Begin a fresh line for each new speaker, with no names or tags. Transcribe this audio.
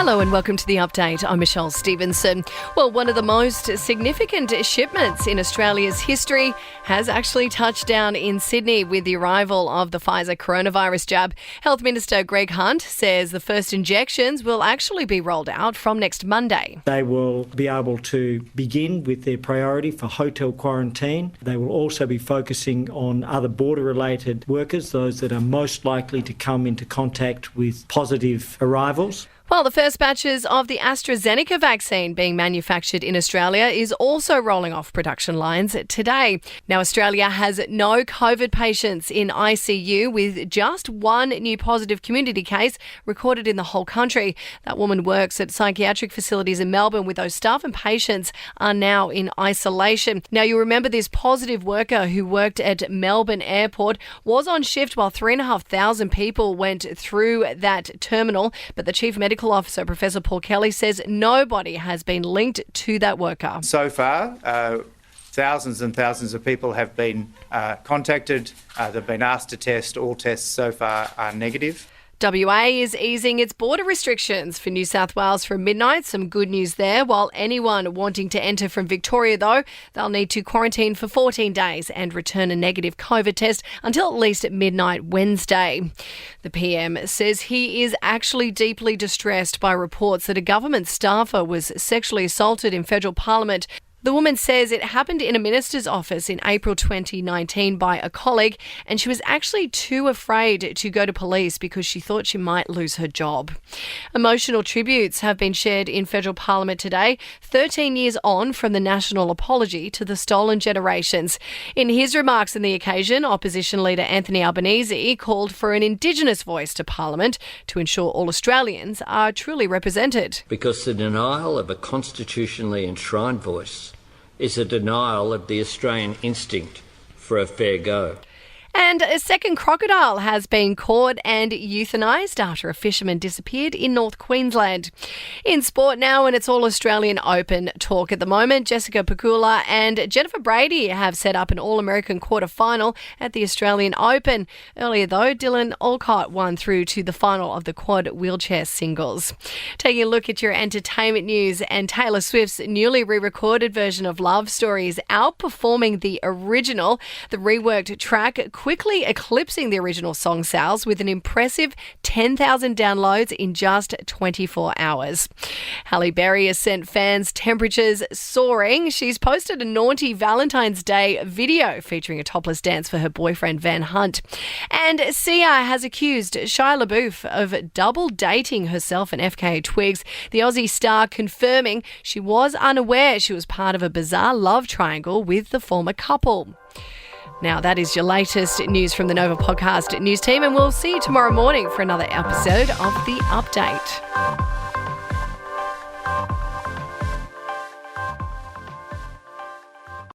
Hello and welcome to The Update. I'm Michelle Stevenson. Well, one of the most significant shipments in Australia's history has actually touched down in Sydney with the arrival of the Pfizer coronavirus jab. Health Minister Greg Hunt says the first injections will actually be rolled out from next Monday.
They will be able to begin with their priority for hotel quarantine. They will also be focusing on other border-related workers, those that are most likely to come into contact with positive arrivals.
Well, the first batches of the AstraZeneca vaccine being manufactured in Australia is also rolling off production lines today. Now, Australia has no COVID patients in ICU, with just one new positive community case recorded in the whole country. That woman works at psychiatric facilities in Melbourne, with those staff and patients are now in isolation. Now, you remember this positive worker who worked at Melbourne Airport was on shift while 3,500 people went through that terminal, but the Chief Medical Officer, Professor Paul Kelly, says nobody has been linked to that worker.
So far, thousands and thousands of people have been contacted. They've been asked to test. All tests so far are negative.
WA is easing its border restrictions for New South Wales from midnight. Some good news there. While anyone wanting to enter from Victoria, though, they'll need to quarantine for 14 days and return a negative COVID test until at least at midnight Wednesday. The PM says he is actually deeply distressed by reports that a government staffer was sexually assaulted in federal parliament. The woman says it happened in a minister's office in April 2019 by a colleague, and she was actually too afraid to go to police because she thought she might lose her job. Emotional tributes have been shared in federal parliament today, 13 years on from the national apology to the stolen generations. In his remarks on the occasion, opposition leader Anthony Albanese called for an Indigenous voice to parliament to ensure all Australians are truly represented.
Because the denial of a constitutionally enshrined voice is a denial of the Australian instinct for a fair go.
And a second crocodile has been caught and euthanised after a fisherman disappeared in North Queensland. In sport now, and it's all Australian Open talk at the moment. Jessica Pegula and Jennifer Brady have set up an All-American quarter-final at the Australian Open. Earlier, though, Dylan Alcott won through to the final of the quad wheelchair singles. Taking a look at your entertainment news, and Taylor Swift's newly re-recorded version of Love Story is outperforming the original. The reworked track quickly eclipsing the original song sales with an impressive 10,000 downloads in just 24 hours. Halle Berry has sent fans temperatures soaring. She's posted a naughty Valentine's Day video featuring a topless dance for her boyfriend Van Hunt. And Sia has accused Shia LaBeouf of double dating herself and FKA Twigs. The Aussie star confirming she was unaware she was part of a bizarre love triangle with the former couple. Now, that is your latest news from the Nova Podcast news team, and we'll see you tomorrow morning for another episode of The Update.